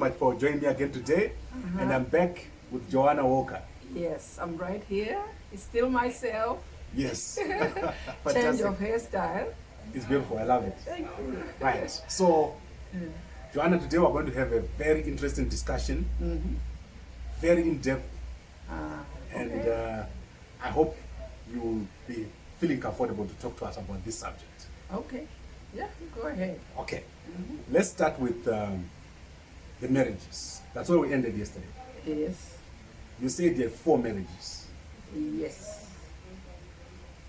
Much for joining me again today, and I'm back with Joanna Walker. Yes, I'm right here. It's still myself. Yes, Change fantastic. of hairstyle. It's beautiful. I love it. Thank you. Right. So, Joanna, today we're going to have a very interesting discussion, very in depth, and Okay. I hope you will be feeling comfortable to talk to us about this subject. Okay. Yeah, go ahead. Okay. Let's start with the marriages. That's where we ended yesterday. Yes. You said you have 4 marriages. Yes.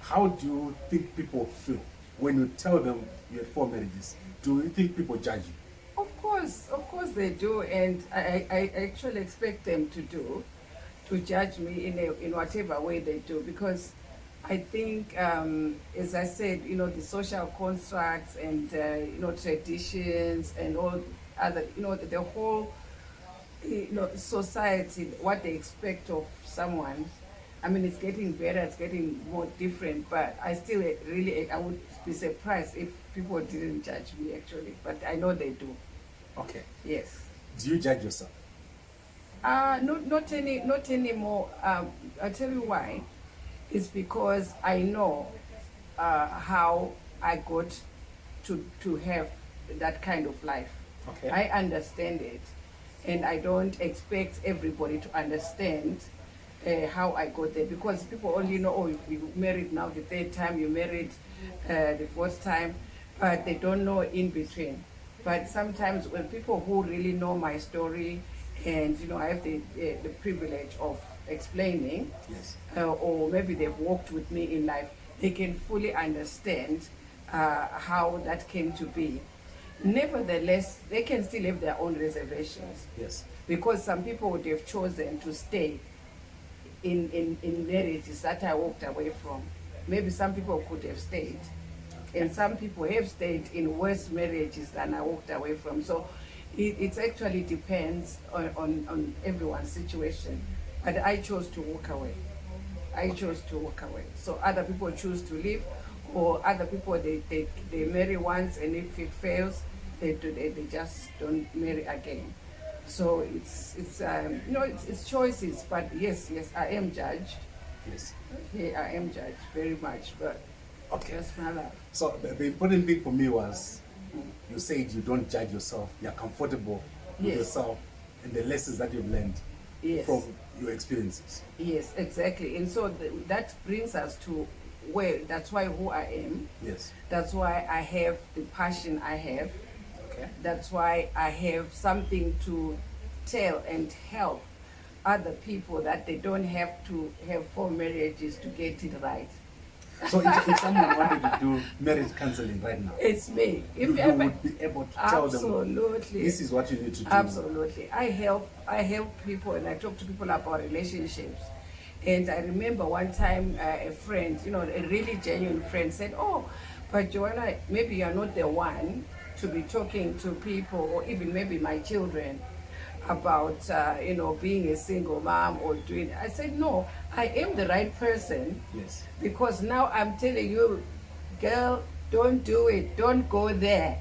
How do you think people feel when you tell them you had 4 marriages? Do you think people judge you? Of course they do, and I actually expect them to judge me in whatever way they do, because I think, as I said, the social constructs and traditions and all other, the whole society, what they expect of someone. I mean, it's getting better, it's getting more different, but I still I would be surprised if people didn't judge me actually, but I know they do. Okay. Yes. Do you judge yourself? Not anymore. I'll tell you why. It's because I know how I got to have that kind of life. Okay. I understand it, and I don't expect everybody to understand how I got there, because people only know, oh, you married now the 3rd time, you married the 4th time, but they don't know in between. But sometimes when people who really know my story, and I have the privilege of explaining, Yes. or maybe they've walked with me in life, they can fully understand how that came to be. Nevertheless, they can still have their own reservations, Yes. because some people would have chosen to stay in marriages that I walked away from. Maybe some people could have stayed, and some people have stayed in worse marriages than I walked away from. So it actually depends on everyone's situation. But I chose to walk away. I chose to walk away. So other people choose to leave, or other people they marry once, and if it fails, they just don't marry again. So it's choices. But yes, I am judged. Yes. Yeah, I am judged very much. But Okay. that's my life. So the important thing for me was you said you don't judge yourself. You're comfortable with Yes. yourself and the lessons that you've learned Yes. from your experiences. Yes, exactly. And so that brings us to where, that's why who I am. Yes. That's why I have the passion I have. Okay. That's why I have something to tell and help other people, that they don't have to have 4 marriages to get it right. So if someone wanted to do marriage counseling right now, It's me. you would be able to tell them Absolutely. this is what you need to do. Absolutely. I help people, and I talk to people about relationships. And I remember one time a friend, a really genuine friend, said, "Oh, but Joanna, maybe you're not the one to be talking to people, or even maybe my children, about being a single mom or doing." I said, "No, I am the right person." Yes. Because now I'm telling you, girl, don't do it, don't go there.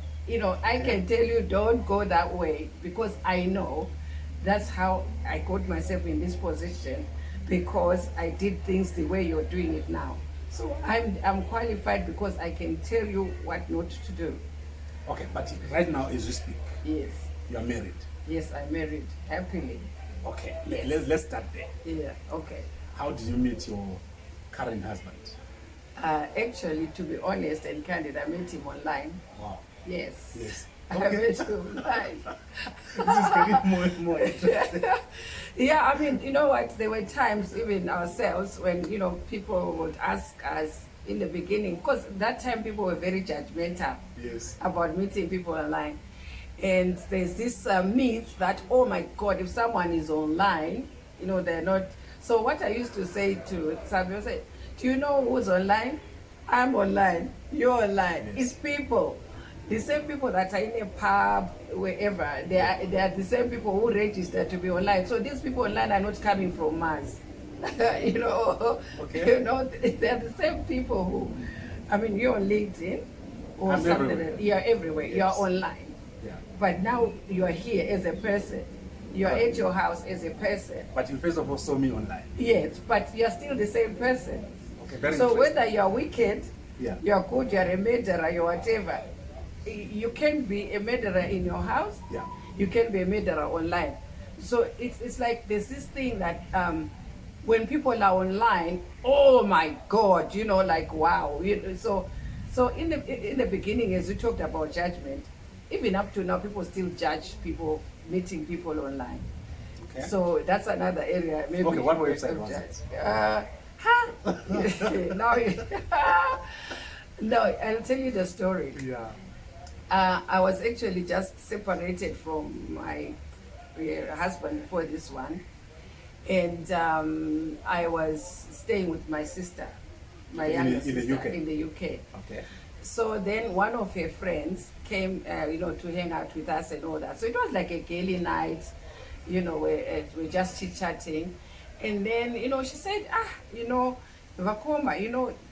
I can tell you, don't go that way, because I know that's how I got myself in this position, because I did things the way you're doing it now. So I'm qualified, because I can tell you what not to do. Okay, but right now as you speak, Yes, you are married. yes, I married happily. Okay, Yes. let's start there. Yeah, okay. How did you meet your current husband? Actually, to be honest and candid, I met him online. Wow. Yes. Yes. I Okay. met him online. This is getting more and more interesting. Yeah, I mean, you know what? There were times, even ourselves, when people would ask us in the beginning, because that time people were very judgmental Yes. about meeting people online, and there's this myth that, oh my God, if someone is online, they're not. So what I used to say to some people, say, "Do you know who's online? I'm online. You're online. Yes. It's people." The same people that are in a pub, wherever, they are the same people who register to be online. So these people online are not coming from Mars. Okay. They're the same people who, I mean, you're on LinkedIn or I'm something. everywhere. You're everywhere. Yes. You're online. Yeah. but now you are here as a person. You are at your house as a person. But you first of all saw me online. Yes, but you are still the same person. Okay, very so interesting. whether you are wicked, Yeah. you are good, you are a murderer, you are whatever, you can be a murderer in your house. Yeah. You can be a murderer online. So it's like there's this thing that when people are online, oh my God, you know, like wow. So in the beginning, as we talked about judgment, even up to now, people still judge people meeting people online. Okay. So that's another area. Maybe Okay, what website was it? No, I'll tell you the story. Yeah. I was actually just separated from my husband before this one, and I was staying with my sister, my younger sister, in the UK. Okay. So then one of her friends came, to hang out with us and all that. So it was like a gaily night, we're just chit-chatting. And then, she said, Vakoma,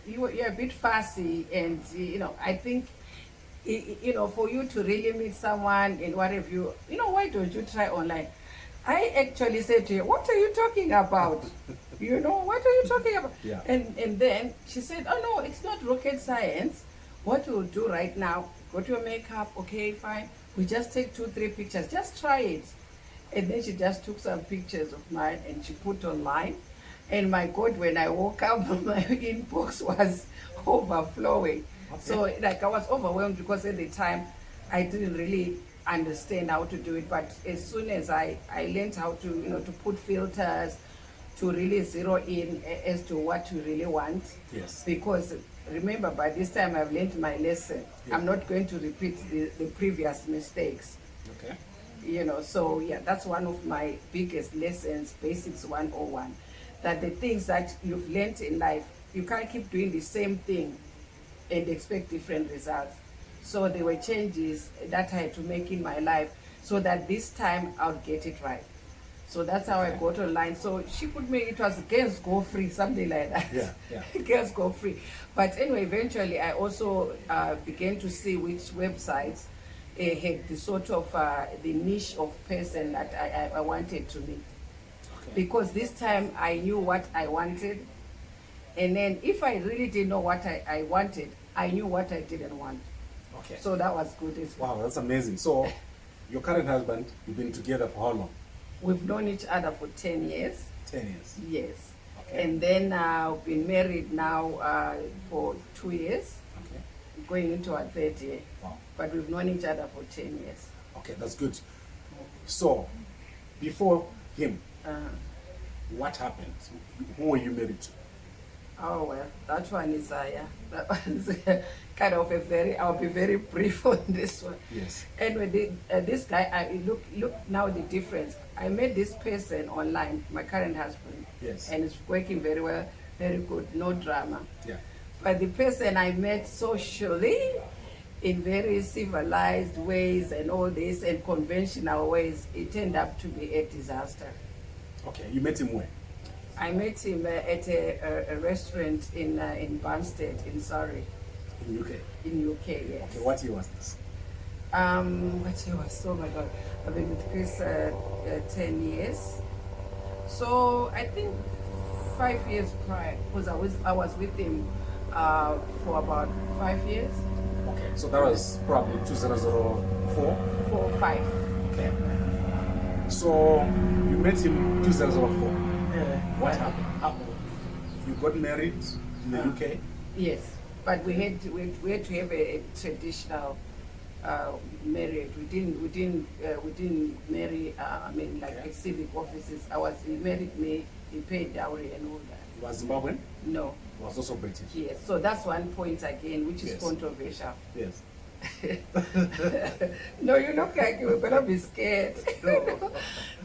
you're a bit fussy, and, I think, for you to really meet someone and what have you, why don't you try online? I actually said to her, what are you talking about? What are you talking about? Yeah. And then she said, oh no, it's not rocket science. What we'll do right now, go to your makeup, okay, fine. We just take 2-3 pictures, just try it. And then she just took some pictures of mine and she put online. And my God, when I woke up, my inbox was overflowing. Okay. So like I was overwhelmed because at the time I didn't really understand how to do it. But as soon as I learned how to, to put filters, to really zero in as to what you really want. Yes. Because remember, by this time I've learned my lesson. Yeah. I'm not going to repeat the previous mistakes. Okay. So yeah, that's one of my biggest lessons, Basics 101. That the things that you've learned in life, you can't keep doing the same thing and expect different results. So there were changes that I had to make in my life so that this time I'll get it right. So that's how I got online. So she put me, it was Girls Go Free, something like that. Yeah. Girls Go Free. But anyway, eventually I also began to see which websites had the sort of the niche of person that I wanted to meet. Okay. Because this time I knew what I wanted. And then if I really didn't know what I wanted, I knew what I didn't want. Okay. So that was good as well. Wow, that's amazing. So your current husband, you've been together for how long? We've known each other for 10 years. 10 years? Yes. Okay. And then we've been married now for 2 years. Okay. Going into our 3rd year. Wow. But we've known each other for 10 years. Okay, that's good. So, before him, what happened? Who were you married to? Oh well, that one is that was kind of I'll be very brief on this one. Yes. Anyway, this guy, look now the difference. I met this person online, my current husband. Yes. And it's working very well, very good, no drama. Yeah. But the person I met socially, in very civilized ways and all this and conventional ways, it turned up to be a disaster. Okay, you met him where? I met him at a restaurant in Banstead, in Surrey. In UK? In UK, yes. Okay, what year was this? What year was, oh my God, I've been with Chris 10 years. So I think 5 years prior, because I was with him for about 5 years. Okay, so that was probably 2004? 4, 5. Okay. So you met him 2004. What happened? You got married in the UK? Yes, but we had to have a traditional marriage. We didn't marry. Like civic offices. He married me. He paid dowry and all that. He was Zimbabwean? No. He was also British? Yes. So that's one point again, which is Yes. controversial. Yes. No, you look like you're gonna be scared.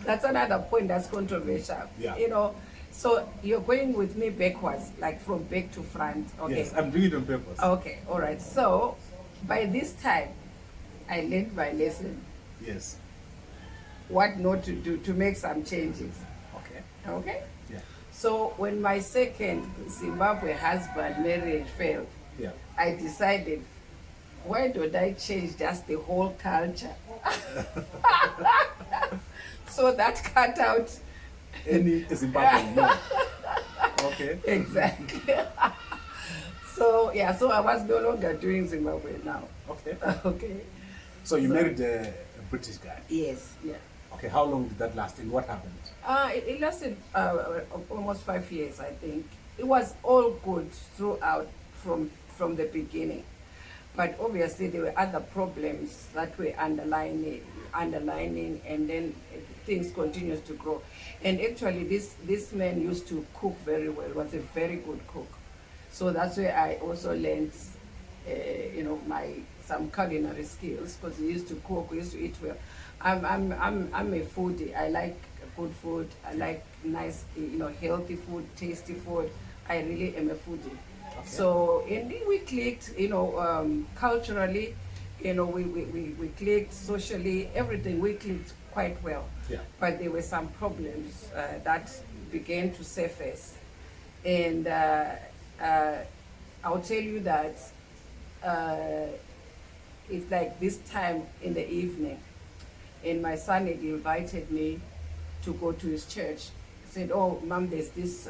That's another point that's controversial. Yeah. So you're going with me backwards, like from back to front. Okay. Yes, I'm doing it on purpose. Okay, all right. So by this time, I learned my lesson. Yes. What not to do to make some changes. Okay. Okay. Yeah. So when my second Zimbabwe husband marriage failed, Yeah. I decided why don't I change just the whole culture? So that cut out any Zimbabwean. No. Okay. exactly. So yeah, so I was no longer doing Zimbabwe now. Okay. Okay. So you married a British guy. Yes, yeah. Okay. How long did that last, and what happened? It lasted almost 5 years, I think. It was all good throughout from the beginning, but obviously there were other problems that were underlining, and then things continues to grow. And actually, this man used to cook very well. Was a very good cook, so that's where I also learned, my some culinary skills, because he used to cook. We used to eat well. I'm a foodie. I like good food. I like nice, healthy food, tasty food. I really am a foodie. Okay. So indeed we clicked, culturally, we clicked socially, everything we clicked quite well. Yeah. But there were some problems that began to surface. And I'll tell you that it's like this time in the evening, and my son had invited me to go to his church. He said, "Oh, Mom, there's this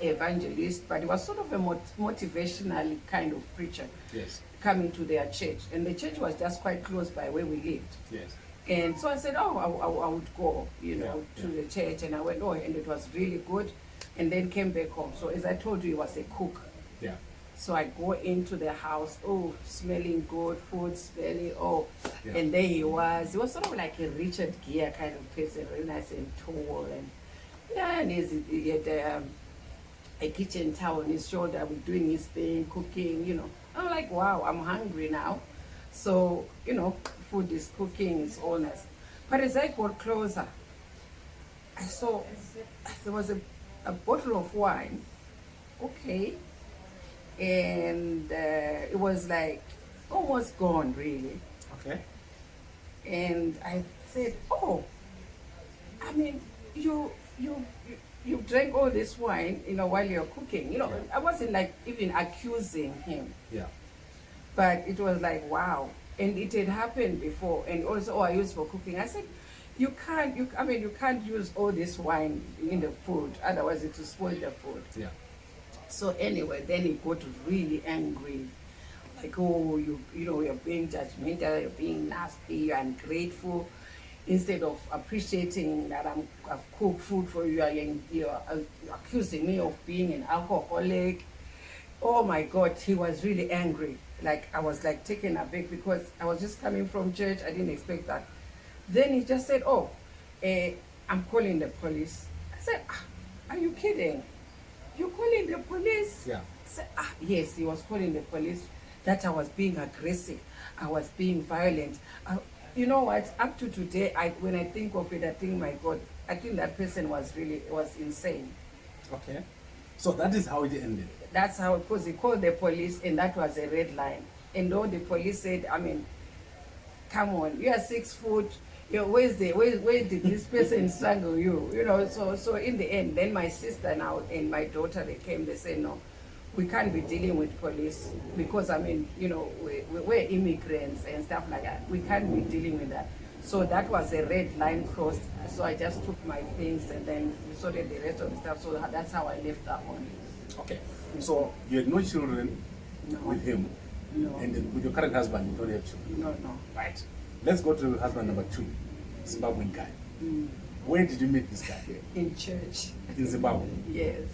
evangelist," but he was sort of a motivational kind of preacher. Yes. Coming to their church, and the church was just quite close by where we lived. Yes. And so I said, "Oh, I would go, to Yeah. the church," and I went, and it was really good, and then came back home. So as I told you, he was a cook. Yeah. So I go into the house, smelling good, food smelling, Yeah. and there he was. He was sort of like a Richard Gere kind of person, very nice and tall, and he had a kitchen towel on his shoulder, was doing his thing, cooking, I'm like, wow, I'm hungry now. So, food is cooking, it's all nice. But as I got closer, I saw there was a bottle of wine, okay, and it was like almost gone, really. Okay. And I said, I mean, you drank all this wine, while you're cooking. Yeah. I wasn't like even accusing him, Yeah. but it was like, wow. And it had happened before, and also, I used for cooking. I said, you can't use all this wine in the food, otherwise it will spoil the food. Yeah. So anyway, then he got really angry. Like, you're being judgmental, you're being nasty, you're ungrateful. Instead of appreciating that I've cooked food for you, you're accusing me of being an alcoholic. Oh my God, he was really angry. Like, I was like taken aback, because I was just coming from church. I didn't expect that. Then he just said, I'm calling the police. I said, are you kidding? You're calling the police? Yeah. I said, yes, he was calling the police, that I was being aggressive, I was being violent. You know what? Up to today, when I think of it, I think, my God, I think that person was insane. Okay. So that is how it ended. That's how, because he called the police, and that was a red line. And though the police said, come on, you are 6 foot. Where did this person strangle you? So in the end, then my sister now and my daughter, they came, they said, no, we can't be dealing with police, because we're immigrants and stuff like that. We can't be dealing with that. So that was a red line crossed. So I just took my things, and then we sorted the rest of the stuff. So that's how I left that one. Okay. So you had no children with him, No. and with your current husband, you don't have children. No. Right. Let's go to husband number 2, Zimbabwean guy. Where did you meet this guy? In church. In Zimbabwe. Yes.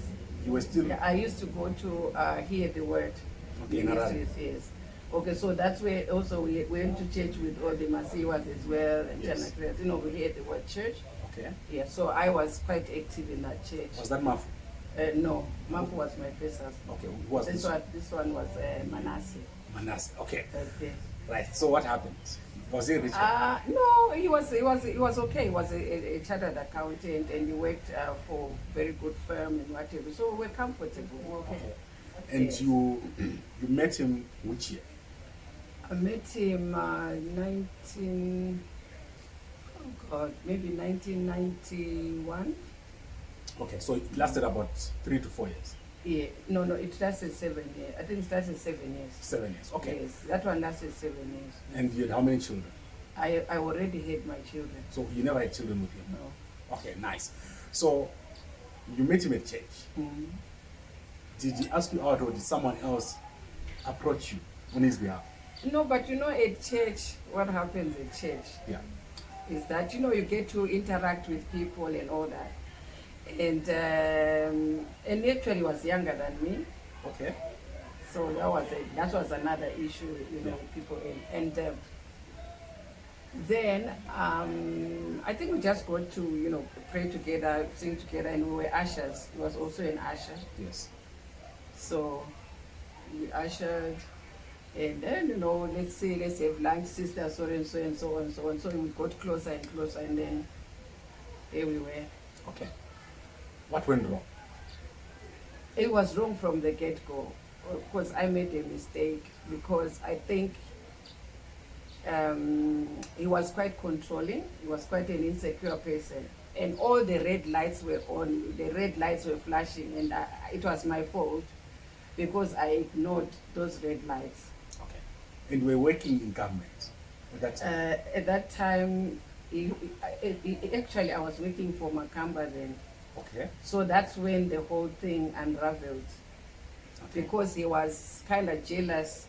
You were still. Yeah, I used to go to hear the word. Okay, in Harare. Ministries, yes. Okay, so that's where also we went to church with all the Masiwas as well, and Yes. we heard the word church. Okay. Yeah, so I was quite active in that church. Was that Mafu? No, Mafu was my first husband. Okay. Who was this? This one was Manasseh. Manasseh. Okay. Okay. Right. So what happened? Was he rich? No, he was okay. He was a chartered accountant, and he worked for very good firm and whatever. So we're comfortable. We're okay. And Yes. you met him which year? I met him maybe 1991. Okay, so it lasted about 3 to 4 years. Yeah, no, it lasted 7 years. I think it lasted 7 years. 7 years, okay. Yes, that one lasted 7 years. And you had how many children? I already had my children. So you never had children with him? No. Okay, nice. So you met him at church. Mm-hmm. Did he ask you out, or did someone else approach you on his behalf? No, but you know, at church, what happens at church is that, you know, you get to interact with people and all that. And actually he was younger than me. Okay. So that was another issue, you know, with people in. And then I think we just got to, you know, pray together, sing together, and we were ushers. He was also an usher. Yes. So we ushered, and then, you know, let's have lunch, sister, so and so and so and so and so. And we got closer and closer, and then here we were. Okay. What went wrong? It was wrong from the get-go. Of course, I made a mistake because I think he was quite controlling. He was quite an insecure person. And all the red lights were on, the red lights were flashing, and it was my fault because I ignored those red lights. Okay. And we were working in government at that time? At that time, actually, I was working for Makamba then. Okay. So that's when the whole thing unraveled. Okay. Because he was kind of jealous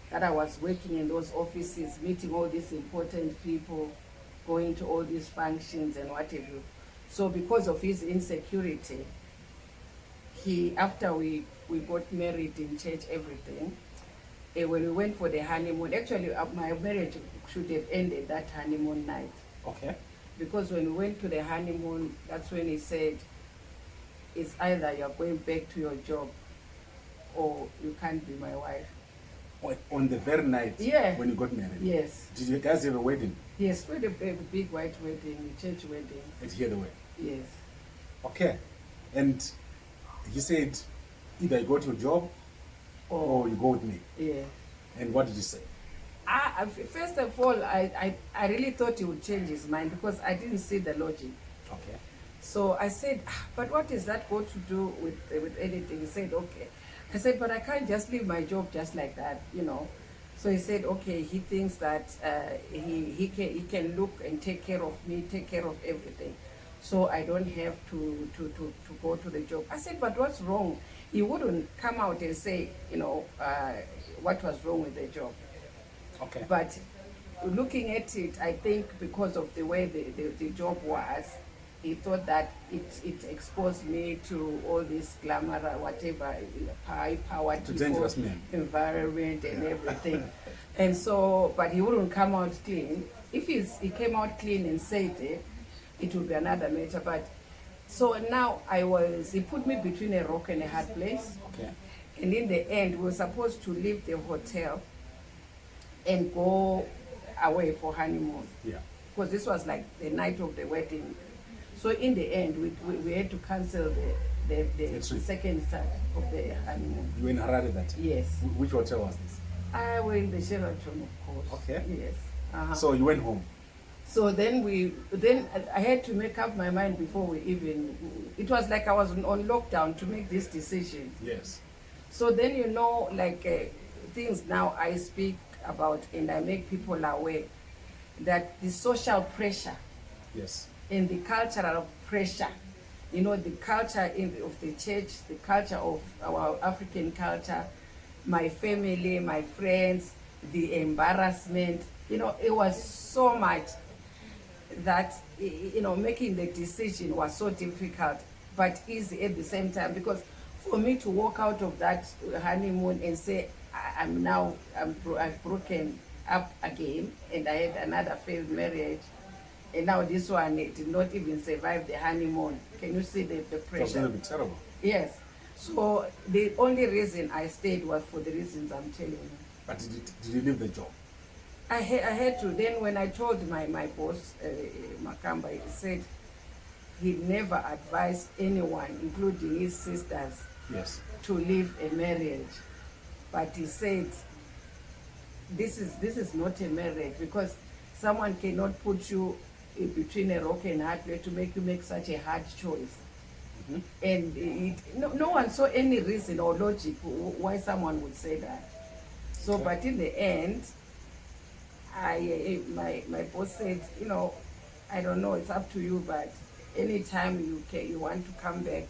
that I was working in those offices, meeting all these important people, going to all these functions and what have you. So because of his insecurity, after we got married in church, everything, when we went for the honeymoon, actually my marriage should have ended that honeymoon night. Okay. Because when we went to the honeymoon, that's when he said, it's either you're going back to your job or you can't be my wife. On the very night when you got married? Yes. Did you guys have a wedding? Yes, we had a big white wedding, a church wedding. And he had a wedding? Yes. Okay. And he said, either you go to your job or you go with me. Yeah. And what did he say? First of all, I really thought he would change his mind because I didn't see the logic. Okay. So I said, but what is that got to do with anything? He said, okay. I said, but I can't just leave my job just like that, you know. So he said, okay, he thinks that he can look and take care of me, take care of everything. So I don't have to go to the job. I said, but what's wrong? He wouldn't come out and say, you know, what was wrong with the job. Okay. But looking at it, I think because of the way the job was, he thought that it exposed me to all this glamour, whatever, high-powered to dangerous men, environment and everything. And so, but he wouldn't come out clean. If he came out clean and said it would be another matter. But so now he put me between a rock and a hard place. Okay. And in the end, we were supposed to leave the hotel and go away for honeymoon. Yeah. Because this was like the night of the wedding. So in the end, we had to cancel the second start of the honeymoon. You were in Harare that time? Yes. Which hotel was this? I were in the Sheraton, of course. Okay. Yes. So you went home? So then I had to make up my mind before we even, it was like I was on lockdown to make this decision. Yes. So then, you know, like things now I speak about and I make people aware that the social pressure. Yes. And the cultural pressure, you know, the culture of the church, the culture of our African culture, my family, my friends, the embarrassment, you know, it was so much that, you know, making the decision was so difficult, but easy at the same time. Because for me to walk out of that honeymoon and say, I've broken up again, and I had another failed marriage, and now this one did not even survive the honeymoon. Can you see the pressure? It's going to be terrible. Yes. So the only reason I stayed was for the reasons I'm telling you. But did you leave the job? I had to. Then when I told my boss, Makamba, he said he'd never advised anyone, including his sisters, to leave a marriage. But he said, this is not a marriage, because someone cannot put you in between a rock and hard place to make you make such a hard choice. And no one saw any reason or logic why someone would say that. So, Okay. but in the end, my boss said, I don't know, it's up to you, but anytime you want to come back,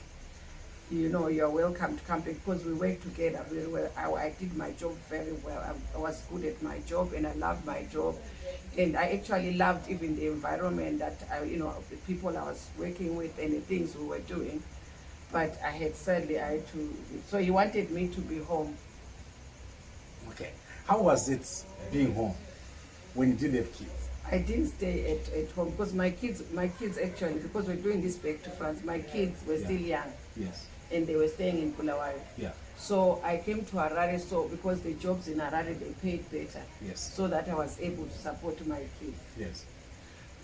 you're welcome to come back, because we worked together very well. I did my job very well. I was good at my job, and I loved my job. And I actually loved even the environment that, the people I was working with and the things we were doing. But I had to, so he wanted me to be home. Okay. How was it being home when you didn't have kids? I didn't stay at home because my kids actually, because we're doing this back to France, my kids were still young. Yes. And they were staying in Bulawayo. Yeah. So I came to Harare, so because the jobs in Harare, they paid better. Yes. So that I was able to support my kids. Yes.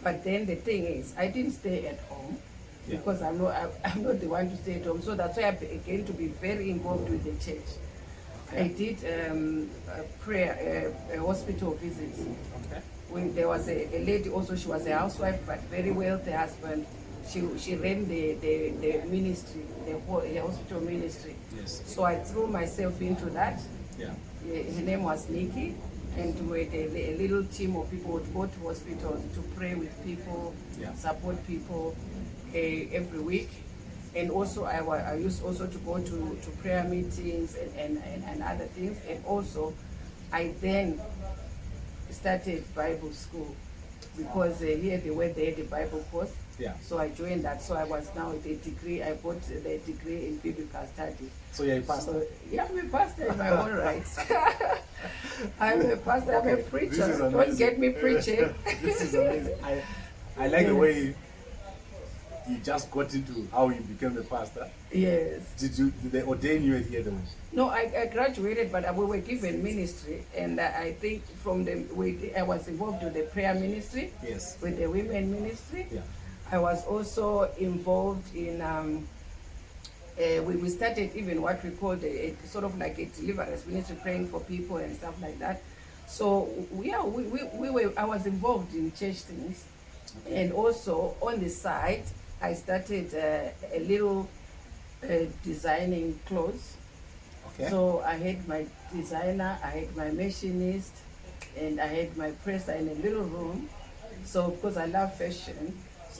But then the thing is, I didn't stay at home. Yeah. Because I'm not the one to stay at home. So that's why I began to be very involved with the church. Okay. I did hospital visits. Okay. When there was a lady also, she was a housewife, but very wealthy husband. She ran the ministry, the hospital ministry. Yes. So I threw myself into that. Yeah. Her name was Nikki, and with a little team of people would go to hospitals to pray with people, Yeah. support people every week. And also I used also to go to prayer meetings and other things. And also I then started Bible school, because here they had the Bible course. Yeah. So I joined that. So I was now with a degree. I got the degree in biblical studies. So you're a pastor? So, yeah, I'm a pastor in my own right. I'm a pastor. I'm a preacher. Don't get me preaching. This is amazing. I like the way you just got into how you became a pastor. Yes. Did they ordain you here? No, I graduated, but we were given ministry, and I think I was involved with the prayer ministry. Yes. With the women ministry. Yeah. I was also involved in, we started even what we called a sort of like a deliverance ministry, praying for people and stuff like that. So yeah, I was involved in church things. Okay. And also on the side, I started a little designing clothes. Okay. So I had my designer, I had my machinist, and I had my presser in a little room. So because I love fashion,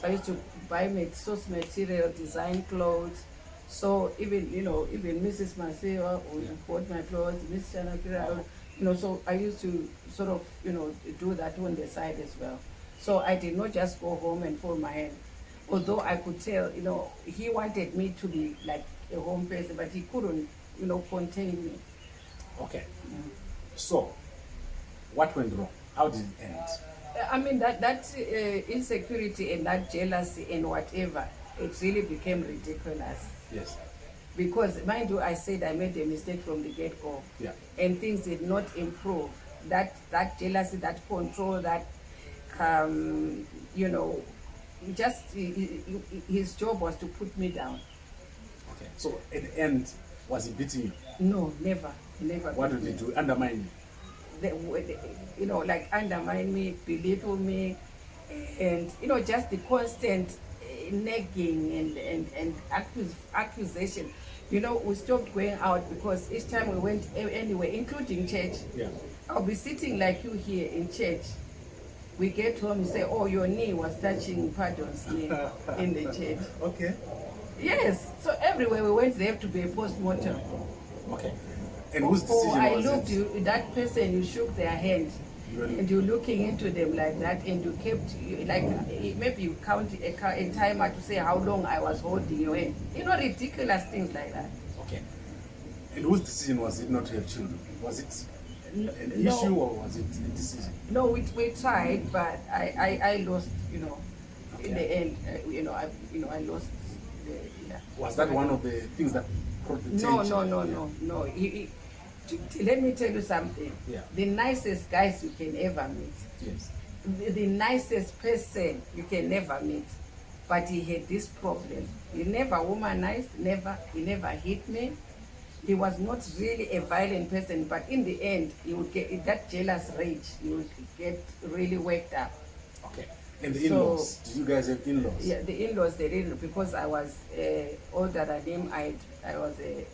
I used to buy source material, design clothes. So even Mrs. Masewa bought my clothes, Miss Chanakira, so I used to sort of, do that on the side as well. So I did not just go home and fold my hand. Although I could tell, he wanted me to be like a home person, but he couldn't, contain me. Okay. So, what went wrong? How did it end? I mean, that insecurity and that jealousy and whatever, it really became ridiculous. Yes. Because, mind you, I said I made a mistake from the get-go. Yeah. And things did not improve. That jealousy, that control, that, his job was to put me down. Okay. So, at the end, was he beating you? No, never. What did he do? Undermine you? Like undermine me, belittle me, and just the constant nagging and accusation. We stopped going out because each time we went anywhere, including church, yeah, I'll be sitting like you here in church. We get home, you say, "Oh, your knee was touching Pardon's knee in the church." Okay. Yes. So everywhere we went, there have to be a post-mortem. Okay. And whose decision I was looked, it? that person, you shook their hand, Really? and you're looking into them like that, and you kept, maybe you count a timer to say how long I was holding your hand. Ridiculous things like that. Okay. And whose decision was it not to have children? Was it an issue or was it a decision? No, we tried, but I lost, Okay. in the end, I lost. Yeah. Was that one of the things that brought the tension? No. Let me tell you something. Yeah. The nicest guys you can ever meet. Yes. The nicest person you can never meet. But he had this problem. He never womanized, he never hit me. He was not really a violent person, but in the end, he would get that jealous rage. He would get really worked up. Okay. And the in-laws? Did you guys have in-laws? Yeah, the in-laws, they didn't, because I was older than him. I was a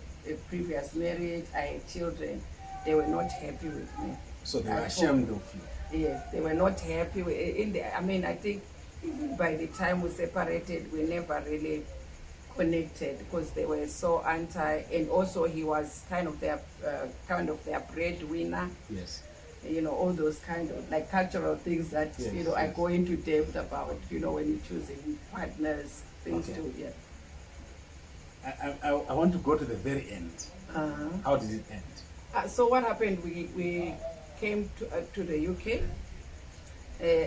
previous marriage. I had children. They were not happy with me. So they were ashamed of you? Yes, they were not happy. I think even by the time we separated, we never really connected, because they were so anti, and also he was kind of their breadwinner. Yes. All those kind of like cultural things that yes, I go into depth about, when you're choosing partners, things to I want to go to the very end. How did it end? So what happened? We came to the UK.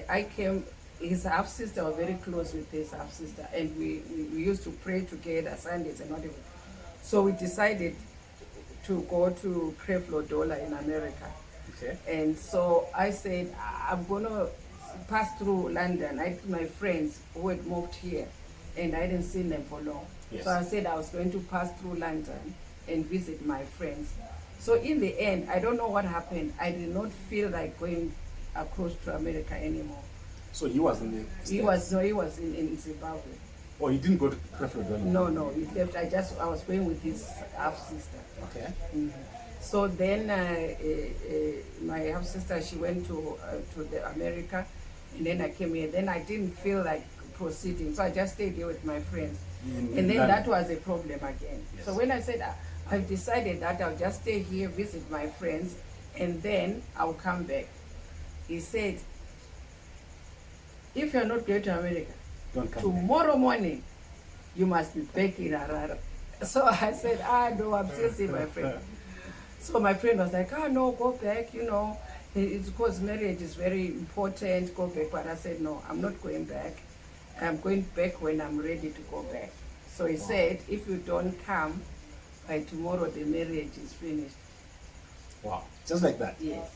I came. His half sister was very close with his half sister, and we used to pray together Sundays and whatever. So we decided to go to Creflo Dollar in America. Okay. And so I said, I'm going to pass through London. I had my friends who had moved here, and I didn't see them for long. Yes. So I said I was going to pass through London and visit my friends. So in the end, I don't know what happened. I did not feel like going across to America anymore. So he was in the States? He was in Zimbabwe. Oh, he didn't go to Creflo Dollar? No, he left. I was going with his half-sister. Okay. So then my half-sister, she went to the America, and then I came here. Then I didn't feel like proceeding, so I just stayed here with my friends. And then that was a problem again. Yes. So when I said, I've decided that I'll just stay here, visit my friends, and then I'll come back. He said, if you're not going to America, tomorrow morning, you must be back in Harare. So I said, no, I'm still seeing my friend. So my friend was like, no, go back, it's because marriage is very important, go back. But I said, no, I'm not going back. I'm going back when I'm ready to go back. So he said, if you don't come, by tomorrow the marriage is finished. Wow, just like that? Yes.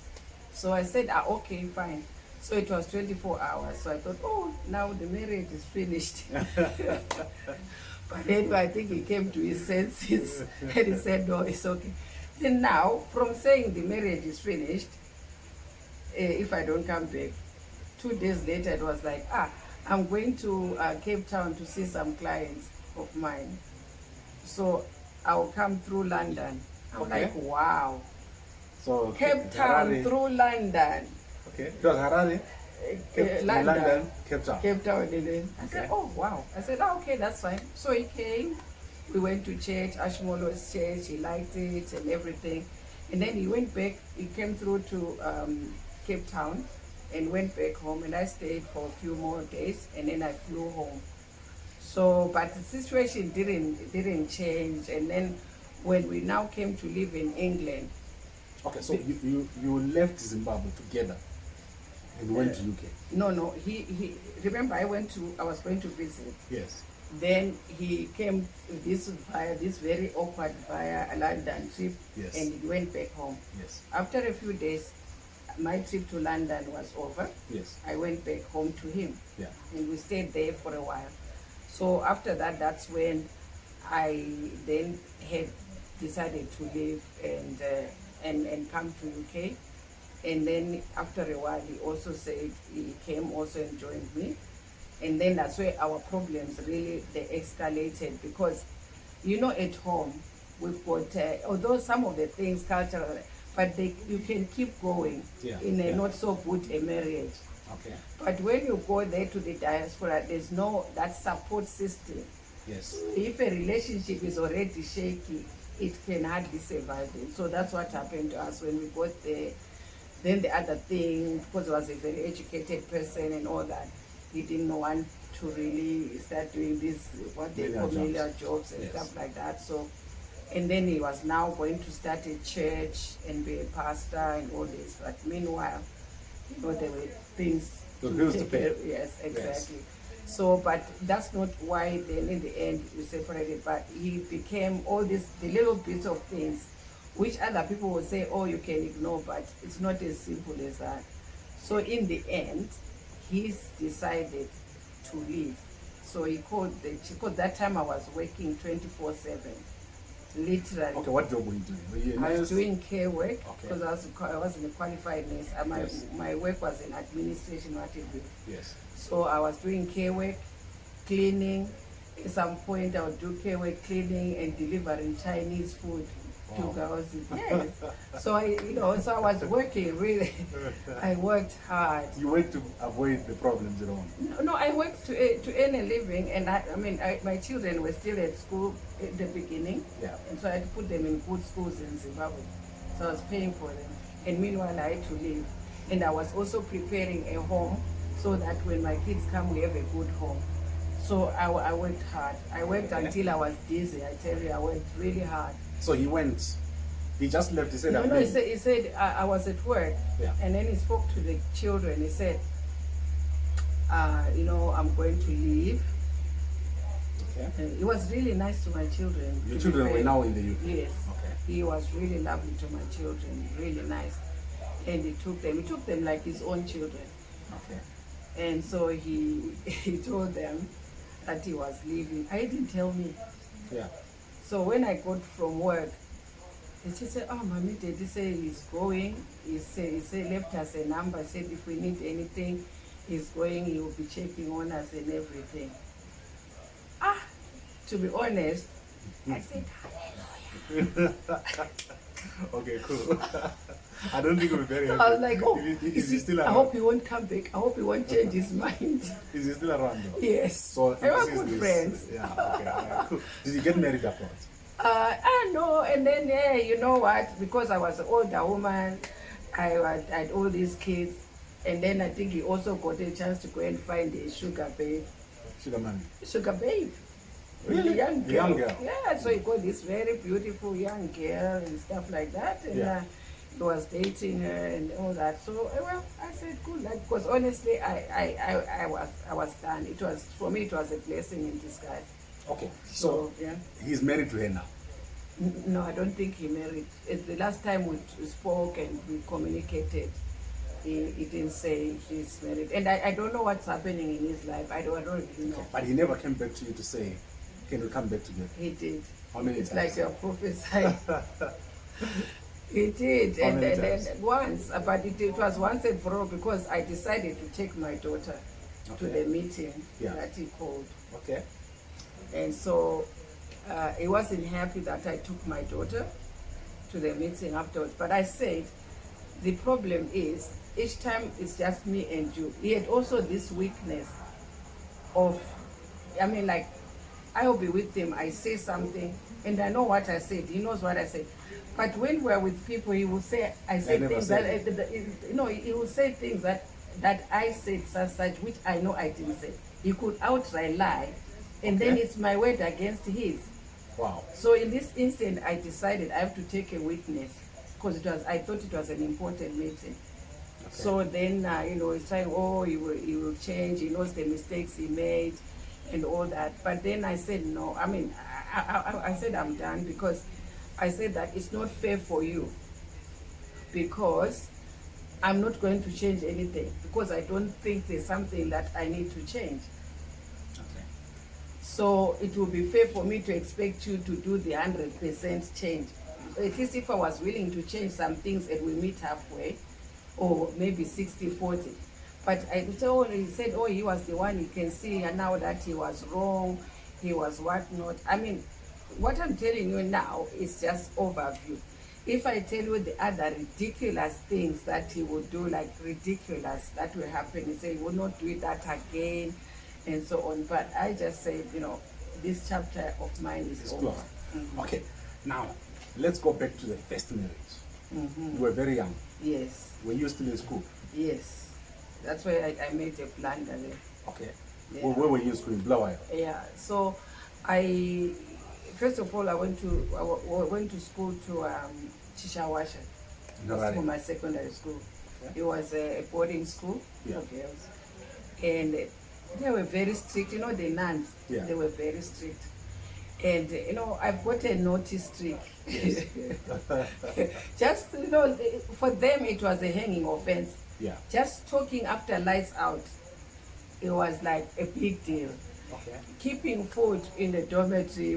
So I said, okay, fine. So it was 24 hours. So I thought, now the marriage is finished. But anyway, I think he came to his senses and he said, no, it's okay. Then now, from saying the marriage is finished, if I don't come back, 2 days later it was like, I'm going to Cape Town to see some clients of mine. So I'll come through London. I'm like, wow. So Cape Town through London. Okay. It was Harare, London, Cape Town. Cape Town. I said, wow. I said, okay, that's fine. So he came. We went to church, Ashmolo's church. He liked it and everything. And then he went back. He came through to Cape Town and went back home. And I stayed for a few more days. And then I flew home. So, but the situation didn't change. And then when we now came to live in England. Okay, so you left Zimbabwe together and went to UK? No. He remember I was going to visit. Yes. Then he came this very awkward via a London trip. Yes. And he went back home. Yes. After a few days, my trip to London was over. Yes. I went back home to him. Yeah. And we stayed there for a while. So after that, that's when I then had decided to leave and come to UK. And then after a while, he also said he came also and joined me. And then that's where our problems really, they escalated, because, at home, we've got, although some of the things cultural, but you can keep going in a not so good a marriage. Okay. But when you go there to the diaspora, there's no that support system. Yes. If a relationship is already shaky, it can hardly survive it. So that's what happened to us when we got there. Then the other thing, because he was a very educated person and all that, he didn't want to really start doing this, what they call menial jobs and stuff like that. So, and then he was now going to start a church and be a pastor and all this. But meanwhile, there were things to take care of. Yes, exactly. Yes. So, but that's not why then in the end we separated. But he became all the little bits of things which other people will say, you can ignore, but it's not as simple as that. So in the end, he's decided to leave. So he called because that time I was working 24/7. literally. Okay, what job were you doing? Were you a I was nurse? doing care work Okay. because I wasn't a qualified nurse. Yes. My work was in administration, whatever. Yes. So I was doing care work, cleaning. At some point, I would do care work, cleaning, and delivering Chinese food to Wow. girls. Yes. So so I was working really. I worked hard. You went to avoid the problems at home. No, I worked to earn a living, and my children were still at school at the beginning. Yeah. And so I had to put them in good schools in Zimbabwe. So I was paying for them. And meanwhile, I had to leave. And I was also preparing a home so that when my kids come, we have a good home. So I worked hard. I worked until I was dizzy. I tell you, I worked really hard. So he went. He just left. He said, No, "I'm no, he leaving." said I was at work. Yeah. And then he spoke to the children. He said, I'm going to leave. Okay. He was really nice to my children. Your to children be were fair. now in the UK. Yes. Okay. He was really lovely to my children, really nice. And he took them like his own children. Okay. And so he told them that he was leaving. I didn't tell me. Yeah. So when I got from work, he just said, "Oh, mommy, Daddy say he's going. He left us a number. Said if we need anything, he's going. He will be checking on us and everything." To be honest, I said, Okay, cool. I don't think we're very happy. I was like, "Oh, is he still I around? hope he won't come back. I hope he won't change his mind." Is he still around though? Yes. So They were this is good this- friends. Yeah. Okay. Alright, cool. Did you get married afterwards? I know, and then you know what? Because I was an older woman, I had all these kids, and then I think he also got a chance to go and find a sugar babe. Sugar mommy. Sugar babe. Really? Young A girl. young girl? Yeah, so he got this very beautiful young girl and stuff like that, and Yeah. he was dating her and all that. So I said good, because honestly, I was done. It was, for me, it was a blessing in disguise. Okay. So yeah. he's married to her now. No, I don't think he married. The last time we spoke and we communicated, he didn't say he's married. And I don't know what's happening in his life. I don't really know. But he never came back to you to say, "Can we come back together?" He did. How many It's times? like you're prophesying. He did. How And many then times? once, but it was once and for all because I decided to take my daughter to Okay. the meeting Yeah. that he called. Okay. And so he wasn't happy that I took my daughter to the meeting afterwards. But I said, the problem is, each time it's just me and you. He had also this weakness of, like, I will be with him, I say something, and I know what I said. He knows what I said. But when we're with people, he will say, I said never things said that, he will say things that I said such, which I know I didn't say. He could outright lie, and then Okay. it's my word against his. Wow. So in this instant, I decided I have to take a witness because I thought it was an important meeting. Okay. So then, he's trying, he will change, he knows the mistakes he made and all that. But then I said, no, I said I'm done because I said that it's not fair for you because I'm not going to change anything because I don't think there's something that I need to change. Okay. So it will be fair for me to expect you to do the 100% change. At least if I was willing to change some things and we meet halfway, or maybe 60-40. But he said, he was the one, you can see now that he was wrong, he was whatnot. What I'm telling you now is just overview. If I tell you the other ridiculous things that he would do, like ridiculous, that will happen, he said he will not do that again, and so on. But I just said, this chapter of mine is It's over. closed. Okay. Now, let's go back to the first marriage. You were very young. Yes, Were you still in school? yes. That's why I made a blunder there. Okay. Yeah. Where were you in school? In Blawayo? Yeah, so first of all, I went to school to Chishawasha for my secondary school. Okay. It was a boarding school Yeah. for girls. And they were very strict, the nuns, Yeah. they were very strict. And, I've got a naughty streak. Just, for them it was a hanging offense. Yeah. Just talking after lights out, it was like a big deal. Okay. Keeping food in the dormitory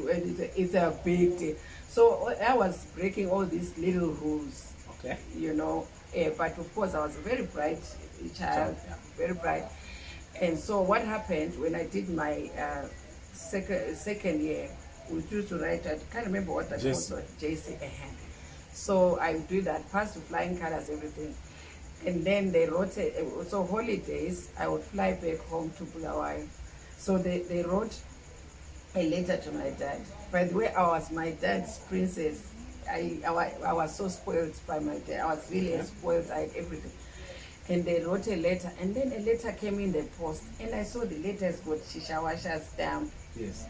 is a big deal. So I was breaking all these little rules, Okay. you know. But of course, I was a very bright child, Yeah. very bright. And so what happened when I did my second year, we used to write, I can't remember what that was, JC. So I do that, pass to flying colors, everything. And then they wrote, so holidays, I would fly back home to Bulawayo. So they wrote a letter to my dad. By the way, I was my dad's princess. I was so spoiled by my dad. I was really spoiled. I had everything. And they wrote a letter, and then a letter came in the post, and I saw the letters got Shishawasha stamp. Yes.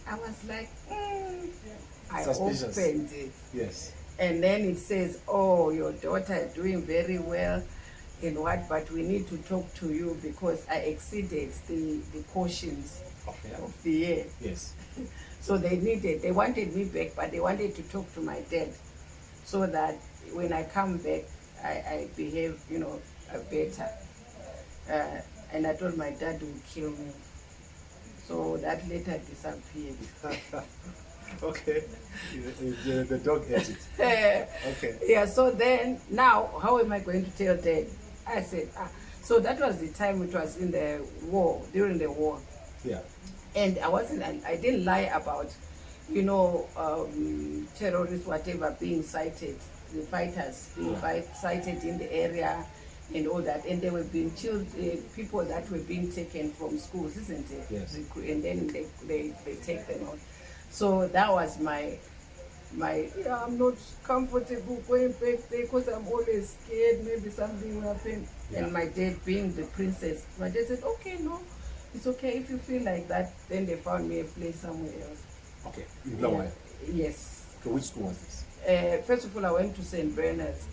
I was like, I Suspicious. opened it. Yes. And then it says, oh, your daughter is doing very well in what, but we need to talk to you because I exceeded the portions of the year. Yes. So they wanted me back, but they wanted to talk to my dad so that when I come back, I behave, better. And I told my dad would kill me. So that letter disappeared. Okay. The dog ate it. Okay. Yeah, so then, now, how am I going to tell Dad? I said, so that was the time it was in the war, during the war. Yeah. And I didn't lie about, terrorists, whatever, being sighted, the fighters being sighted in the area and all that. And there were being people that were being taken from schools, isn't it? Yes. And then they take them out. So that was my I'm not comfortable going back there because I'm always scared maybe something will happen. Yeah. And my dad being the princess, my dad said, okay, no, it's okay if you feel like that. Then they found me a place somewhere else. Okay, in Bulawayo? Yes. So which school was this? First of all, I went to St. Bernard's.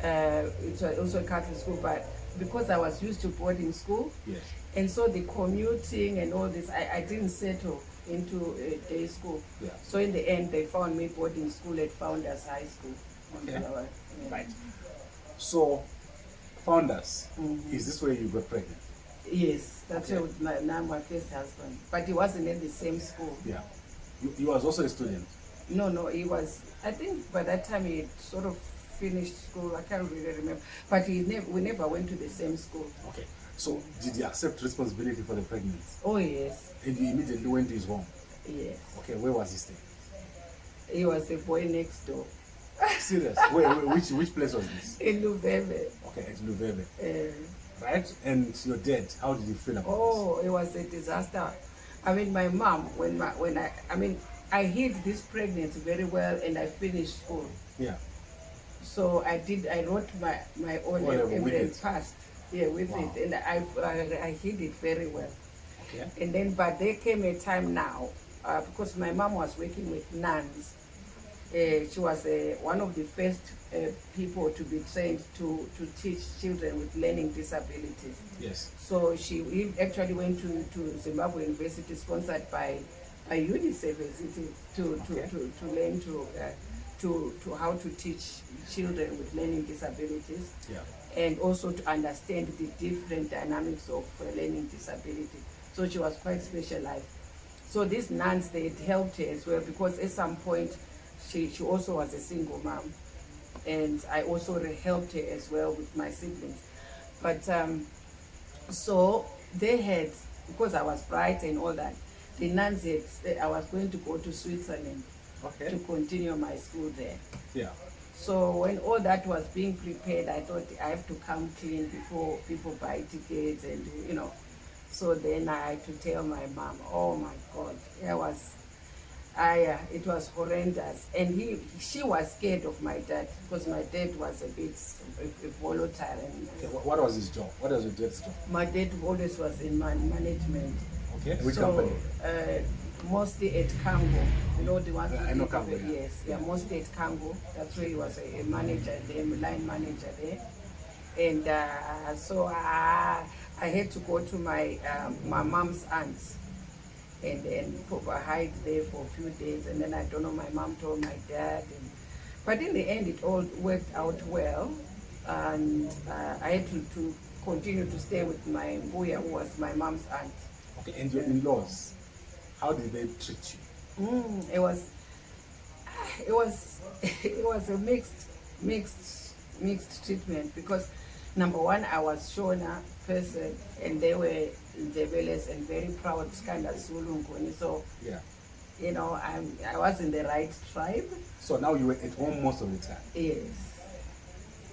It was also a Catholic school, but because I was used to boarding school, yes, and so the commuting and all this, I didn't settle into a day school. Yeah. So in the end, they found me boarding school at Founders High School. Okay. Yeah. Right. So, Founders, is this where you got pregnant? Yes, that's where with my first husband. But he wasn't in the same school. Yeah. He was also a student? No, he was, I think by that time he had sort of finished school. I can't really remember. But we never went to the same school. Okay. So, did he accept responsibility for the pregnancy? Oh, yes. And he immediately went to his home? Yes. Okay, where was he staying? He was the boy next door. Serious? Which place was this? In Luveve. Okay, at Luveve. Right? And your dad, how did he feel about this? Oh, it was a disaster. I mean, my mom, I hid this pregnancy very well and I finished school. Yeah. So I wrote my own evidence passed. Yeah, with it. And I hid it very well. Okay. And then, but there came a time now, because my mom was working with nuns. She was one of the first people to be trained to teach children with learning disabilities. Yes. So she actually went to Zimbabwe University, sponsored by UNICEF, to learn to how to teach children with learning disabilities. Yeah. And also to understand the different dynamics of learning disability. So she was quite specialized. So these nuns, they helped her as well, because at some point she also was a single mom. And I also helped her as well with my siblings. But so they had, because I was bright and all that, the nuns had, I was going to go to Switzerland to continue my school there. Yeah. So when all that was being prepared, I thought I have to come clean before people buy tickets and So then I had to tell my mom, oh my God, it was horrendous. And she was scared of my dad, because my dad was a bit volatile. And, what was his job? What was your dad's job? My dad always was in management. Okay. Which company? Mostly at Kango. The ones I know Kango, yes. Yeah, mostly at Kango. That's where he was a manager there, line manager there. And so I had to go to my mom's aunt and then hide there for a few days. And then I don't know, my mom told my dad. But in the end, it all worked out well. And I had to continue to stay with my Mbuya, who was my mom's aunt. Okay, and your in-laws, how did they treat you? It was it was a mixed treatment, because number one, I was shown a person and they were Ndebeles and very proud kind of Zulu Nguni. So Yeah. you know, I was in the right tribe. So now you were at home most of the time? Yes.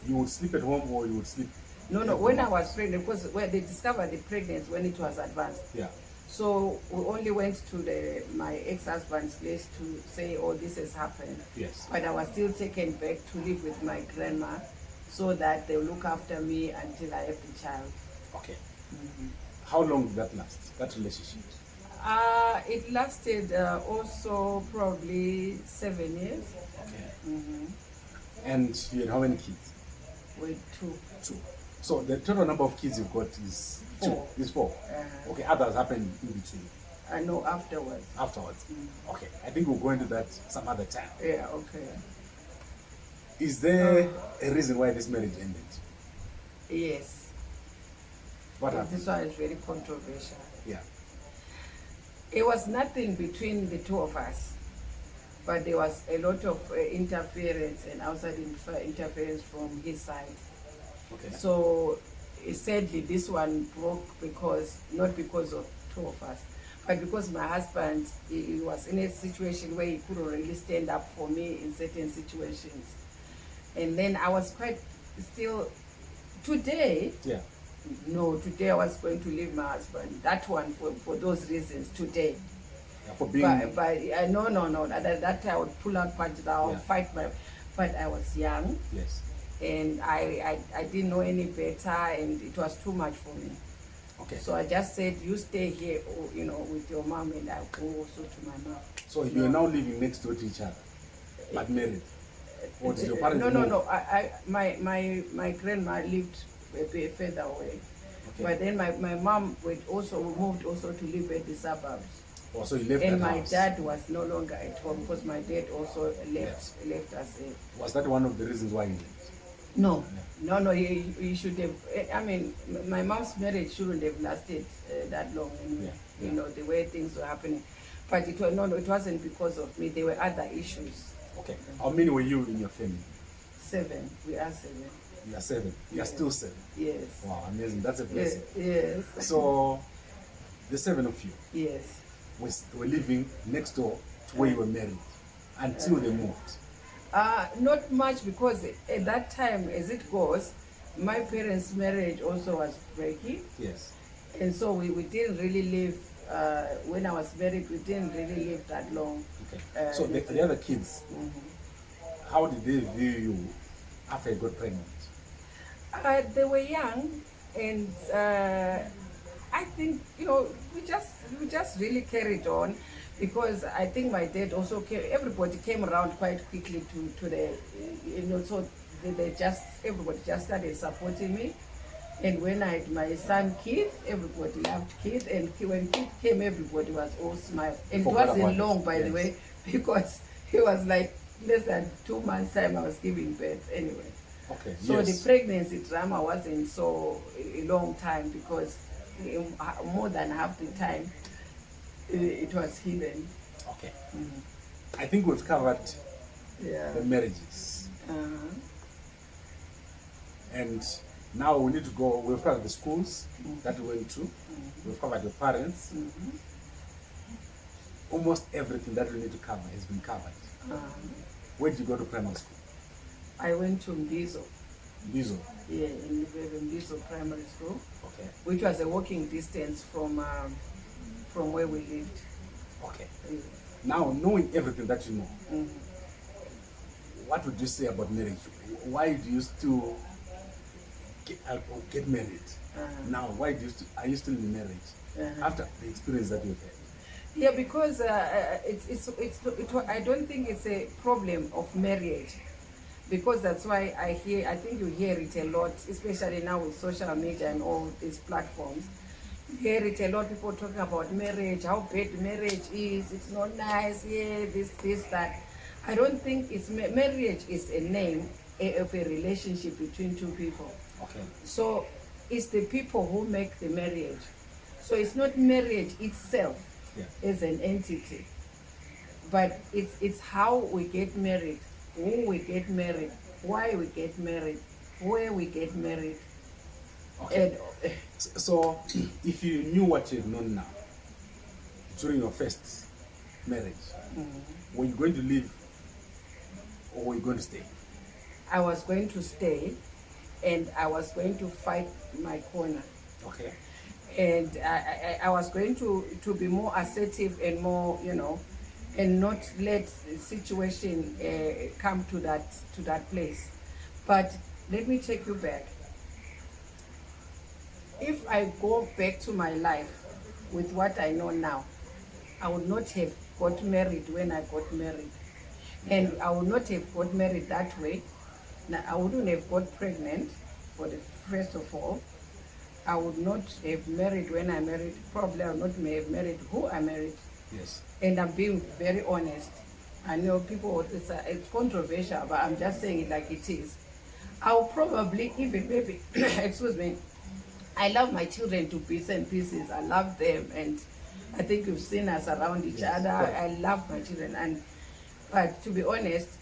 You would sleep at home or you would sleep? No, when I was pregnant, because when they discovered the pregnancy when it was advanced. Yeah. So we only went to my ex-husband's place to say, oh, this has happened. Yes. But I was still taken back to live with my grandma so that they'll look after me until I have the child. Okay. How long did that last, that relationship? It lasted also probably 7 years. Okay. And you had how many kids? With two. Two. So the total number of kids you've got is Four. Is four. Okay, others happened in between. I know afterwards. Afterwards. Okay, I think we'll go into that some other time. Yeah, okay. Is there a reason why this marriage ended? Yes. What happened? This one is very controversial. Yeah. It was nothing between the two of us, but there was a lot of interference and outside interference from his side. Okay. So sadly, this one broke not because of two of us, but because my husband, he was in a situation where he couldn't really stand up for me in certain situations. And then I was quite still, today, Yeah. no, today I was going to leave my husband. That one for those reasons today. Yeah, for being. But no. That I would pull out punches. I would fight but I was young. Yes. And I didn't know any better, and it was too much for me. Okay. So I just said, you stay here, with your mom, and I'll go also to my mom. So you are now living next door to each other, but married? Or did your parents move? No. My grandma lived a bit further away. Okay. But then my mom moved also to live at the suburbs. Oh, so you left And that my house. dad was no longer at home because my dad also left us. Was that one of the reasons why you left? No, he should have. I mean, my mom's marriage shouldn't have lasted that long anyway. Yeah. You know, the way things were happening. But it wasn't because of me. There were other issues. Okay. How many were you in your family? 7. We are 7. You are 7. You are still 7. Yes. Wow, amazing. That's a blessing. Yes. So, the 7 of you Yes. were living next door to where you were married until they moved. Not much, because at that time, as it goes, my parents' marriage also was breaking. Yes. And so we didn't really live, when I was married, we didn't really live that long. Okay. So the other kids, how did they view you after you got pregnant? They were young, and I think, we just really carried on, because I think my dad also everybody came around quite quickly to the, so everybody just started supporting me. And when I had my son Keith, everybody loved Keith, and when Keith came, everybody was all smiles. And it wasn't long, by the way, because he was like less than 2 months' time I was giving birth anyway. Okay. So the pregnancy drama wasn't so a long time, because more than half the time it was hidden. Okay. I think we've covered the marriages. And now we need to go, we've covered the schools that we went to, we've covered your parents. Almost everything that we need to cover has been covered. Where did you go to primary school? I went to Mbizo. Mbizo? Yeah, in Mbizo Primary School. Okay. Which was a walking distance from where we lived. Okay. Now, knowing everything that you know, what would you say about marriage? Why do you still get married? Now, are you still in marriage after the experience that you've had? Yeah, because I don't think it's a problem of marriage, because that's why I think you hear it a lot, especially now with social media and all these platforms. You hear it a lot, people talking about marriage, how bad marriage is, it's not nice, this, that. I don't think marriage is a name of a relationship between two people. Okay. So it's the people who make the marriage. So it's not marriage itself as an entity, but it's how we get married, who we get married, why we get married, where we get married. Okay. And, so if you knew what you've known now during your first marriage, were you going to leave or were you going to stay? I was going to stay, and I was going to fight my corner. Okay. And I was going to be more assertive and more, and not let the situation come to that place. But let me take you back. If I go back to my life with what I know now, I would not have got married when I got married. And I would not have got married that way. Now, I wouldn't have got pregnant, first of all. I would not have married when I married. Probably I would not have married who I married. Yes. And I'm being very honest. I know people, it's controversial, but I'm just saying it like it is. I'll probably even maybe, excuse me, I love my children to bits and pieces. I love them, and I think you've seen us around each other. I love my children, but to be honest,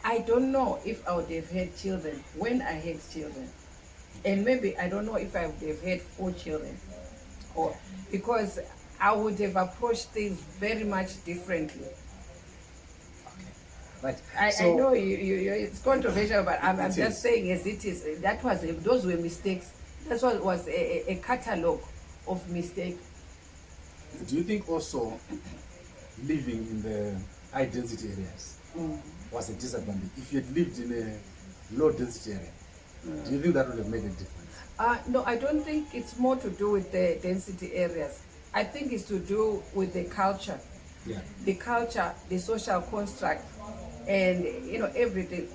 I don't know if I would have had children when I had children. And maybe I don't know if I would have had 4 children, or because I would have approached things very much differently. Okay. Right. I know it's controversial, but I'm just saying as it is. Those were mistakes. That's what was a catalog of mistakes. Do you think also living in the high density areas was a disadvantage? If you had lived in a low density area, do you think that would have made a difference? No, I don't think it's more to do with the density areas. I think it's to do with the culture. Yeah. The culture, the social construct, and everything.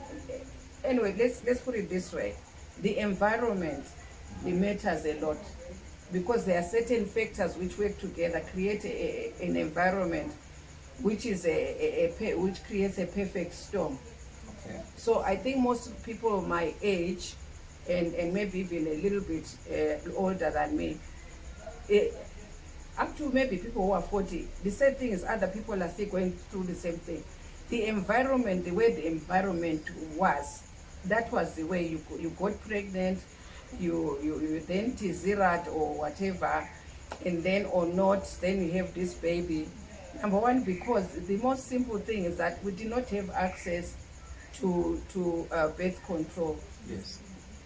Anyway, let's put it this way: the environment, it matters a lot, because there are certain factors which work together, create an environment which is which creates a perfect storm. Okay. So I think most people my age, and maybe even a little bit older than me, up to maybe people who are 40, the same thing is other people are still going through the same thing. The environment, the way the environment was, that was the way you got pregnant, you then Tizirat or whatever, and then or not, then you have this baby. Number one, because the most simple thing is that we did not have access to birth control. Yes.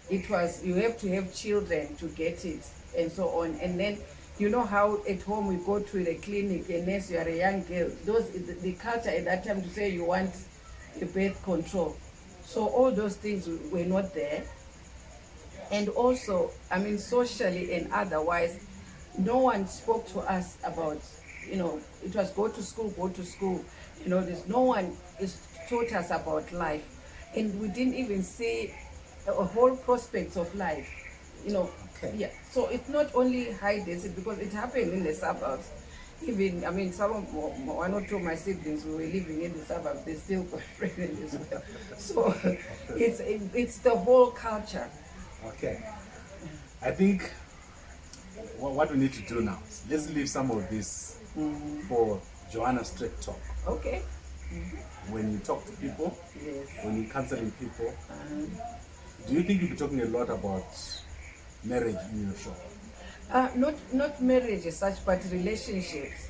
It was, you have to have children to get it, and so on. And then, you know how at home we go to the clinic, unless you are a young girl, the culture at that time to say you want a birth control. So all those things were not there. And also, socially and otherwise, no one spoke to us about, it was go to school. There's no one taught us about life. And we didn't even see a whole prospects of life, Okay. Yeah. So it's not only high density, because it happened in the suburbs. Even, one or two of my siblings who were living in the suburbs, they still got pregnant as well. So it's the whole culture. Okay. I think what we need to do now is let's leave some of this for Joanna's straight talk. Okay. When you talk to people, Yes. when you're counseling people, do you think you'll be talking a lot about marriage in your show? Not marriage as such, but relationships.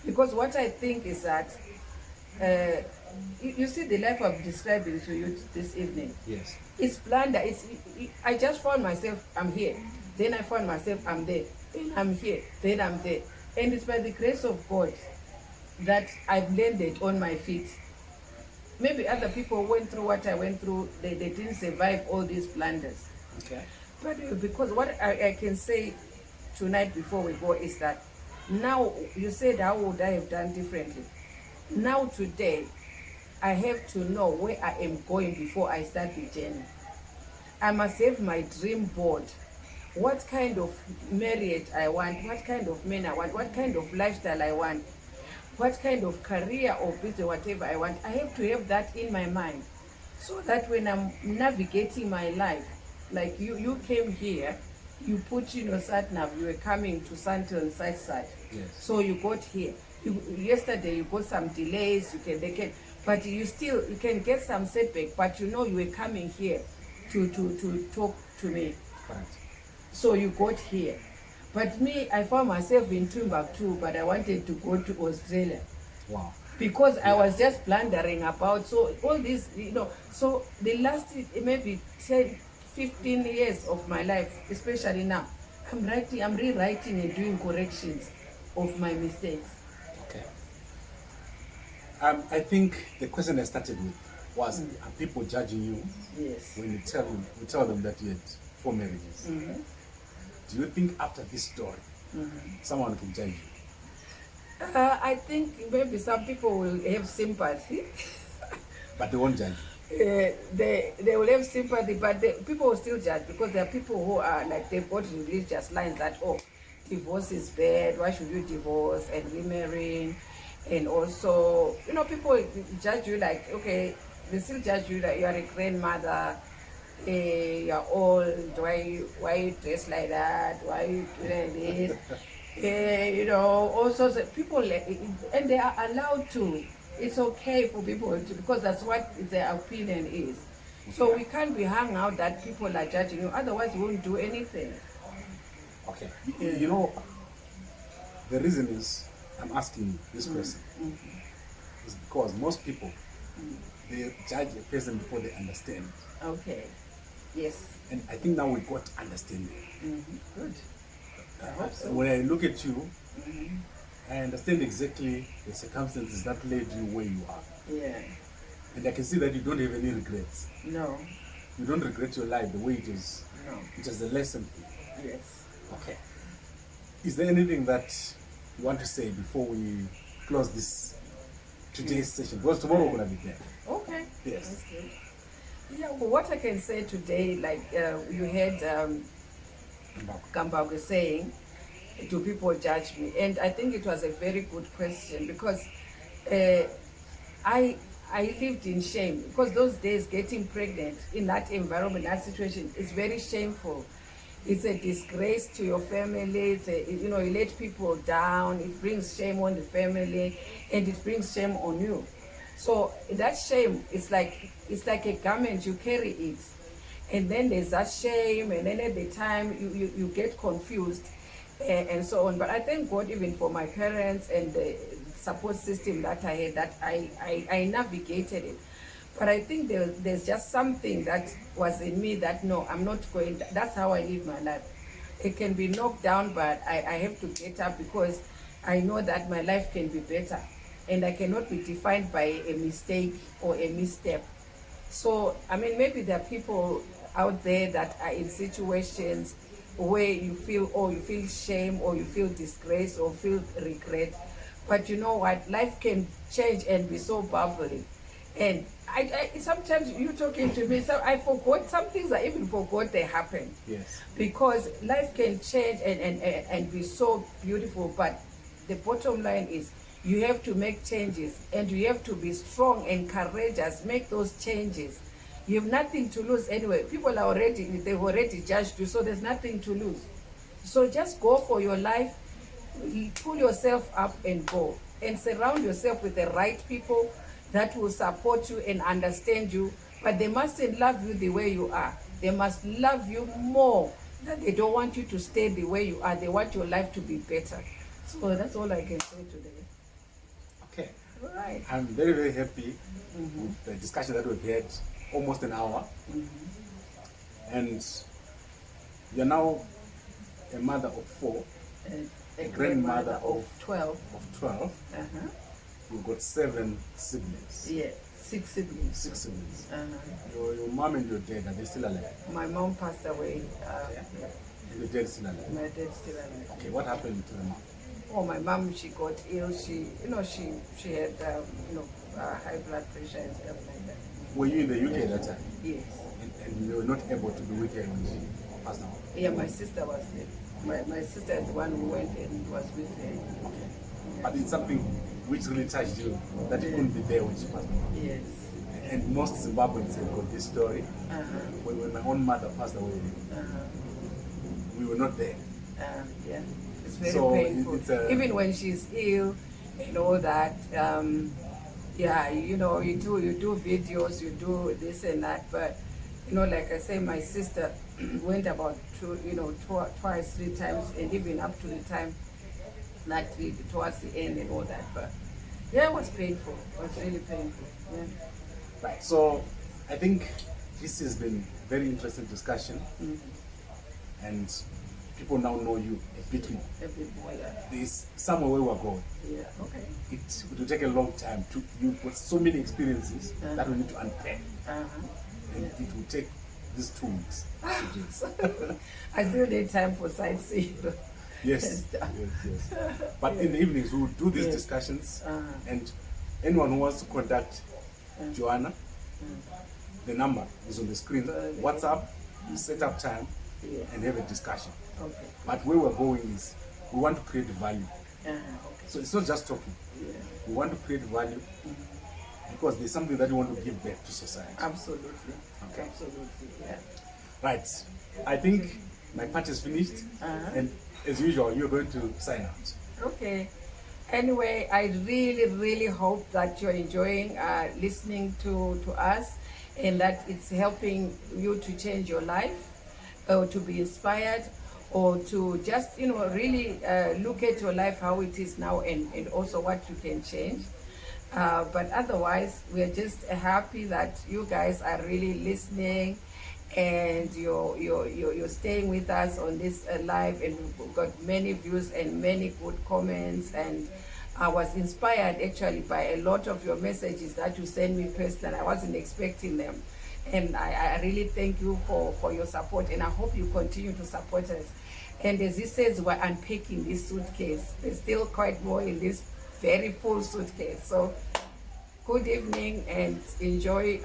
Because what I think is that, you see the life I'm describing to you this evening. Yes. It's blunder. I just found myself, I'm here. Then I found myself, I'm there. Then I'm here. Then I'm there. And it's by the grace of God that I've landed on my feet. Maybe other people went through what I went through. They didn't survive all these blunders. Okay. But because what I can say tonight before we go is that now, you said how would I have done differently? Now today, I have to know where I am going before I start the journey. I must have my dream board. What kind of marriage I want, what kind of men I want, what kind of lifestyle I want, what kind of career or business, whatever I want. I have to have that in my mind, so that when I'm navigating my life, like you came here you put in your sat nav, you were coming to Santon side. Yes. So you got here. Yesterday you got some delays, they can, but you can get some setback, but you know you were coming here to talk to me. Correct. So you got here. But me, I found myself in Timbuktu, but I wanted to go to Australia. Wow. Because I was just blundering about, so all this, so the last maybe 10, 15 years of my life, especially now, I'm rewriting and doing corrections of my mistakes. Okay. I think the question I started with was, are people judging you? Yes. When you tell them that you had 4 marriages? Mm-hmm. Do you think after this story, someone can judge you? I think maybe some people will have sympathy. But they won't judge you. They will have sympathy, but people will still judge, because there are people who are like, they've got religious lines that, oh, divorce is bad, why should you divorce and remarry? And also, people judge you like, okay, they still judge you that you are a grandmother, you're old, why you dress like that, why you doing this? All sorts of people, and they are allowed to. It's okay for people to, because that's what their opinion is. So we can't be hung out that people are judging you, otherwise you won't do anything. Okay. The reason is I'm asking you this question is because most people they judge a person before they understand. Okay. Yes. And I think now we got understanding. Good. I hope so. When I look at you, I understand exactly the circumstances that led you where you are. Yeah. And I can see that you don't have any regrets. No. You don't regret your life the way it is. No. It is a lesson for you. Yes. Okay. Is there anything that you want to say before we close this today's session? Because tomorrow we're going to be there. Okay. Yes. That's good. Yeah, well, what I can say today, like you heard Kambagwe saying, do people judge me? And I think it was a very good question, because I lived in shame, because those days getting pregnant in that environment, that situation, is very shameful. It's a disgrace to your family. It's you let people down. It brings shame on the family, and it brings shame on you. So that shame is like a garment, you carry it, and then there's that shame, and then at the time you get confused, and so on. But I thank God even for my parents and the support system that I had, that I navigated it. But I think there's just something that was in me that, no, I'm not going, that's how I live my life. It can be knocked down, but I have to get up, because I know that my life can be better. And I cannot be defined by a mistake or a misstep. So, maybe there are people out there that are in situations where you feel shame, or you feel disgrace, or feel regret. But you know what? Life can change and be so bubbly. And I sometimes you talking to me, so I forgot some things. I even forgot they happened. Yes. Because life can change and be so beautiful. But the bottom line is, you have to make changes, and you have to be strong and courageous. Make those changes. You have nothing to lose anyway. People they've already judged you, so there's nothing to lose. So just go for your life, pull yourself up and go. And surround yourself with the right people that will support you and understand you. But they mustn't love you the way you are. They must love you more. They don't want you to stay the way you are. They want your life to be better. So that's all I can say today. Okay. All right. I'm very, very happy with the discussion that we've had, almost an hour. And you're now a mother of 4, a grandmother of 12. Of 12. You've got 7 siblings. Yeah, 6 siblings. 6 siblings. Your mom and your dad, are they still alive? My mom passed away. Yeah. And your dad is still alive? My dad's still alive. Okay, what happened to the mom? Oh, my mom, she got ill. She had, high blood pressure and stuff like that. Were you in the UK at that time? Yes. And you were not able to be with her when she passed away? Yeah, my sister was there. My sister is the one who went and was with her. Okay. But it's something which really touched you, that you couldn't be there when she passed away. Yes. And most Zimbabweans have got this story. When my own mother passed away, we were not there. Yeah, it's very So painful. it's a- Even when she's ill and all that, yeah, you know, you do videos, you do this and that, but you know, like I say, my sister went about twice, 3 times, and even up to the time that towards the end and all that. But yeah, it was painful. It was really painful. Yeah. Right. So I think this has been very interesting discussion, and people now know you a bit more. A bit more, yeah. There's somewhere where we're going. Yeah, okay. It will take a long time to. You've got so many experiences that we need to unpack, and it will take these 2 weeks to do. I still need time for sightseeing. Yes, yes. But in the evenings, we will do these discussions, and anyone who wants to contact Joanna, the number is on the screen. WhatsApp, set up time, and have a discussion. Okay. But where we're going is, we want to create value. Okay. So it's not just talking. Yeah. We want to create value because there's something that we want to give back to society. Absolutely. Okay. Absolutely. Yeah. Right. I think my part is finished, and as usual, you're going to sign out. Okay. Anyway, I really hope that you're enjoying listening to us, and that it's helping you to change your life, or to be inspired, or to just, really look at your life, how it is now, and also what you can change. But otherwise, we're just happy that you guys are really listening, and you're staying with us on this live, and we've got many views and many good comments, and I was inspired actually by a lot of your messages that you send me personally. I wasn't expecting them, and I really thank you for your support, and I hope you continue to support us. And as he says, we're unpacking this suitcase. There's still quite more in this very full suitcase. So good evening, and enjoy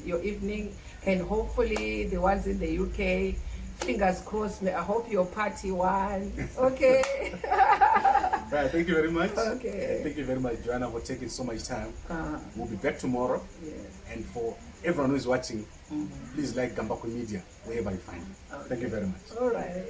your evening, and hopefully the ones in the UK, fingers crossed, I hope your party won. Okay. Right, thank you very much. Okay. And thank you very much, Joanna, for taking so much time. We'll be back tomorrow. Yes. And for everyone who is watching, please like Gambako Media wherever you find it. Thank you very much. All right.